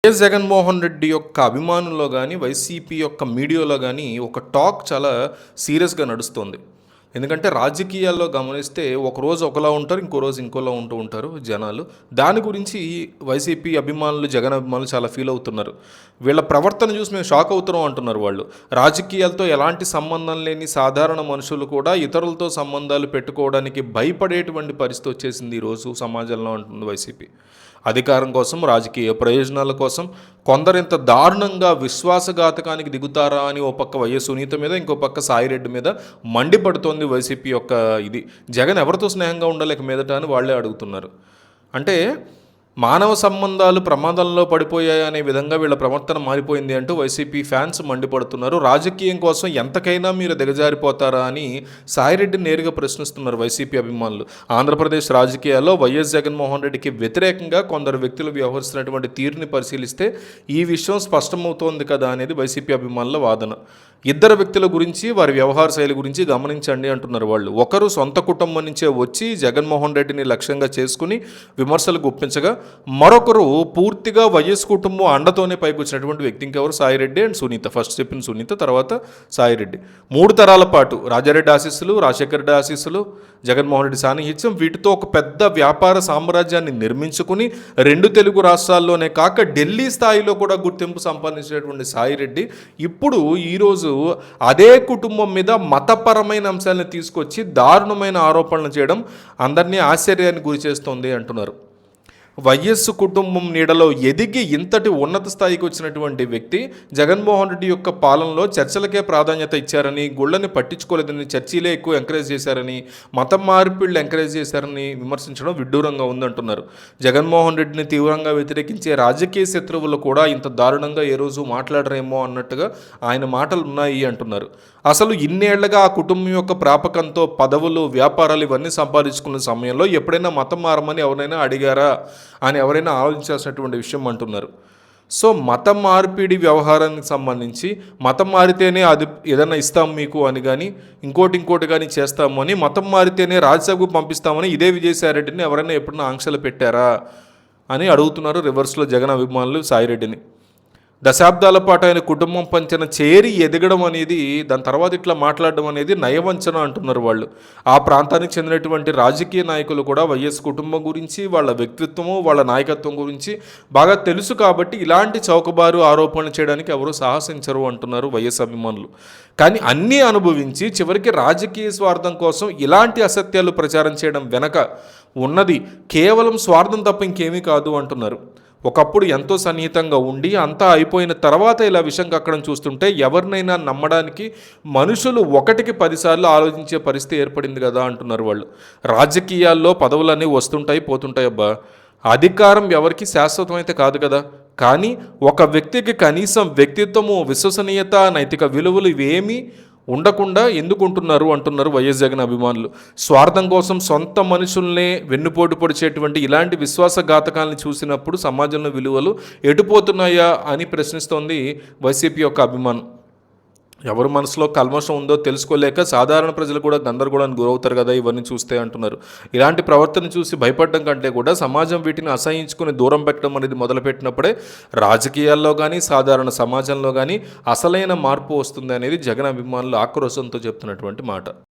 జగన్మోహన్ రెడ్డి యొక్క అభిమానుల్లో గానీ, వైసీపీ యొక్క మీడియాలో గానీ ఒక టాక్ చాలా సీరియస్‌గా నడుస్తోంది. ఎందుకంటే రాజకీయాల్లో గమనిస్తే ఒకరోజు ఒకలా ఉంటారు. ఇంకో రోజు ఇంకోలా ఉంటూ ఉంటారు జనాలు. దాని గురించి వైసీపీ అభిమానులు, జగన్ అభిమానులు చాలా ఫీల్ అవుతున్నారు. వీళ్ళ ప్రవర్తన చూసి మేము షాక్ అవుతున్నాం అంటున్నారు వాళ్ళు. రాజకీయాలతో ఎలాంటి సంబంధం లేని సాధారణ మనుషులు కూడా ఇతరులతో సంబంధాలు పెట్టుకోవడానికి భయపడేటువంటి పరిస్థితి వచ్చేసింది ఈరోజు సమాజంలో అంటుంది వైసీపీ. అధికారం కోసం, రాజకీయ ప్రయోజనాల కోసం కొందరింత దారుణంగా విశ్వాసఘాతకానికి దిగుతారా అని ఓ పక్క వైఎస్ సునీత మీద, ఇంకో పక్క సాయిరెడ్డి మీద మండిపడుతోంది వైసీపీ యొక్క ఇది. జగన్ ఎవరితో స్నేహంగా ఉండలేక మీదట అని వాళ్ళే అడుగుతున్నారు. అంటే మానవ సంబంధాలు ప్రమాదంలో పడిపోయాయి అనే విధంగా వీళ్ళ ప్రవర్తన మారిపోయింది అంటూ వైసీపీ ఫ్యాన్స్ మండిపడుతున్నారు. రాజకీయం కోసం ఎంతకైనా మీరు దిగజారిపోతారా అని సాయిరెడ్డి నేరుగా ప్రశ్నిస్తున్నారు వైసీపీ అభిమానులు. ఆంధ్రప్రదేశ్ రాజకీయాల్లో వైఎస్ జగన్మోహన్ రెడ్డికి వ్యతిరేకంగా కొందరు వ్యక్తులు వ్యవహరిస్తున్నటువంటి తీరుని పరిశీలిస్తే ఈ విషయం స్పష్టమవుతోంది కదా అనేది వైసీపీ అభిమానుల వాదన. ఇద్దరు వ్యక్తుల గురించి, వారి వ్యవహార శైలి గురించి గమనించండి అంటున్నారు వాళ్ళు. ఒకరు సొంత కుటుంబం నుంచే వచ్చి జగన్మోహన్ రెడ్డిని లక్ష్యంగా చేసుకుని విమర్శలు గుప్పించగా, మరొకరు పూర్తిగా వైఎస్ కుటుంబం అండతోనే పైకి వచ్చినటువంటి వ్యక్తి. ఇంకెవరు? సాయిరెడ్డి అండ్ సునీత. ఫస్ట్ చెప్పిన సునీత, తర్వాత సాయిరెడ్డి. 3 తరాల పాటు రాజారెడ్డి ఆశీస్సులు, రాజశేఖర రెడ్డి ఆశీస్సులు, జగన్మోహన్ రెడ్డి సాన్నిహిత్యం, వీటితో ఒక పెద్ద వ్యాపార సామ్రాజ్యాన్ని నిర్మించుకుని 2 తెలుగు రాష్ట్రాల్లోనే కాక ఢిల్లీ స్థాయిలో కూడా గుర్తింపు సంపాదించినటువంటి సాయిరెడ్డి ఇప్పుడు ఈరోజు అదే కుటుంబం మీద మతపరమైన అంశాలను తీసుకొచ్చి దారుణమైన ఆరోపణలు చేయడం అందరినీ ఆశ్చర్యానికి గురి చేస్తోంది అంటున్నారు. వైఎస్ కుటుంబం నీడలో ఎదిగి ఇంతటి ఉన్నత స్థాయికి వచ్చినటువంటి వ్యక్తి జగన్మోహన్ రెడ్డి యొక్క పాలనలో చర్చలకే ప్రాధాన్యత ఇచ్చారని, గుళ్ళని పట్టించుకోలేదని, చర్చీలే ఎక్కువ ఎంకరేజ్ చేశారని, మతం మార్పిళ్ళు ఎంకరేజ్ చేశారని విమర్శించడం విడ్డూరంగా ఉందంటున్నారు. జగన్మోహన్ రెడ్డిని తీవ్రంగా వ్యతిరేకించే రాజకీయ శత్రువులు కూడా ఇంత దారుణంగా ఏ రోజు మాట్లాడరేమో అన్నట్టుగా ఆయన మాటలు ఉన్నాయి అంటున్నారు. అసలు ఇన్నేళ్లుగా ఆ కుటుంబం యొక్క ప్రాపకంతో పదవులు, వ్యాపారాలు ఇవన్నీ సంపాదించుకున్న సమయంలో ఎప్పుడైనా మతం మారమని ఎవరైనా అడిగారా అని ఎవరైనా ఆలోచించాల్సినటువంటి విషయం అంటున్నారు. సో మతం మార్పిడి వ్యవహారానికి సంబంధించి మతం మారితేనే అది ఏదైనా ఇస్తాం మీకు అని కానీ, ఇంకోటి కానీ చేస్తాము అని, మతం మారితేనే రాజ్యసభకు పంపిస్తామని ఇదే విజయసాయిరెడ్డిని ఎవరైనా ఎప్పుడైనా ఆంక్షలు పెట్టారా అని అడుగుతున్నారు రివర్స్లో జగన్ అభిమానులు సాయిరెడ్డిని. దశాబ్దాల పాటు ఆయన కుటుంబం పంచిన చేరి ఎదగడం అనేది, దాని తర్వాత ఇట్లా మాట్లాడడం అనేది నయవంచన అంటున్నారు వాళ్ళు. ఆ ప్రాంతానికి చెందినటువంటి రాజకీయ నాయకులు కూడా వైఎస్ కుటుంబం గురించి, వాళ్ళ వ్యక్తిత్వము, వాళ్ళ నాయకత్వం గురించి బాగా తెలుసు కాబట్టి ఇలాంటి చౌకబారు ఆరోపణలు చేయడానికి ఎవరు సాహసించరు అంటున్నారు వైఎస్ అభిమానులు. కానీ అన్నీ అనుభవించి చివరికి రాజకీయ స్వార్థం కోసం ఇలాంటి అసత్యాలు ప్రచారం చేయడం వెనక ఉన్నది కేవలం స్వార్థం తప్ప ఇంకేమీ కాదు అంటున్నారు. ఒకప్పుడు ఎంతో సన్నిహితంగా ఉండి అంతా అయిపోయిన తర్వాత ఇలా విషయం కక్కడం చూస్తుంటే ఎవరినైనా నమ్మడానికి మనుషులు 1కి 10 సార్లు ఆలోచించే పరిస్థితి ఏర్పడింది కదా అంటున్నారు వాళ్ళు. రాజకీయాల్లో పదవులన్నీ వస్తుంటాయి, పోతుంటాయి. అబ్బా, అధికారం ఎవరికి శాశ్వతం అయితే కాదు కదా. కానీ ఒక వ్యక్తికి కనీసం వ్యక్తిత్వము, విశ్వసనీయత, నైతిక విలువలు ఇవేమీ ఉండకుండా ఎందుకుంటున్నారు అంటున్నారు వైఎస్ జగన్ అభిమానులు. స్వార్థం కోసం సొంత మనుషుల్నే వెన్నుపోటు పొడిచేటువంటి ఇలాంటి విశ్వాసఘాతకాలను చూసినప్పుడు సమాజంలో విలువలు ఎటుపోతున్నాయా అని ప్రశ్నిస్తోంది వైసీపీ యొక్క అభిమానం. ఎవరి మనసులో కల్మషం ఉందో తెలుసుకోలేక సాధారణ ప్రజలు కూడా గందరగోళానికి గురవుతారు కదా ఇవన్నీ చూస్తే అంటున్నారు. ఇలాంటి ప్రవర్తన చూసి భయపడడం కంటే కూడా సమాజం వీటిని అసహించుకుని దూరం పెట్టడం అనేది మొదలుపెట్టినప్పుడే రాజకీయాల్లో కానీ, సాధారణ సమాజంలో కానీ అసలైన మార్పు వస్తుంది అనేది జగన్ అభిమానులు ఆక్రోశంతో చెప్తున్నటువంటి మాట.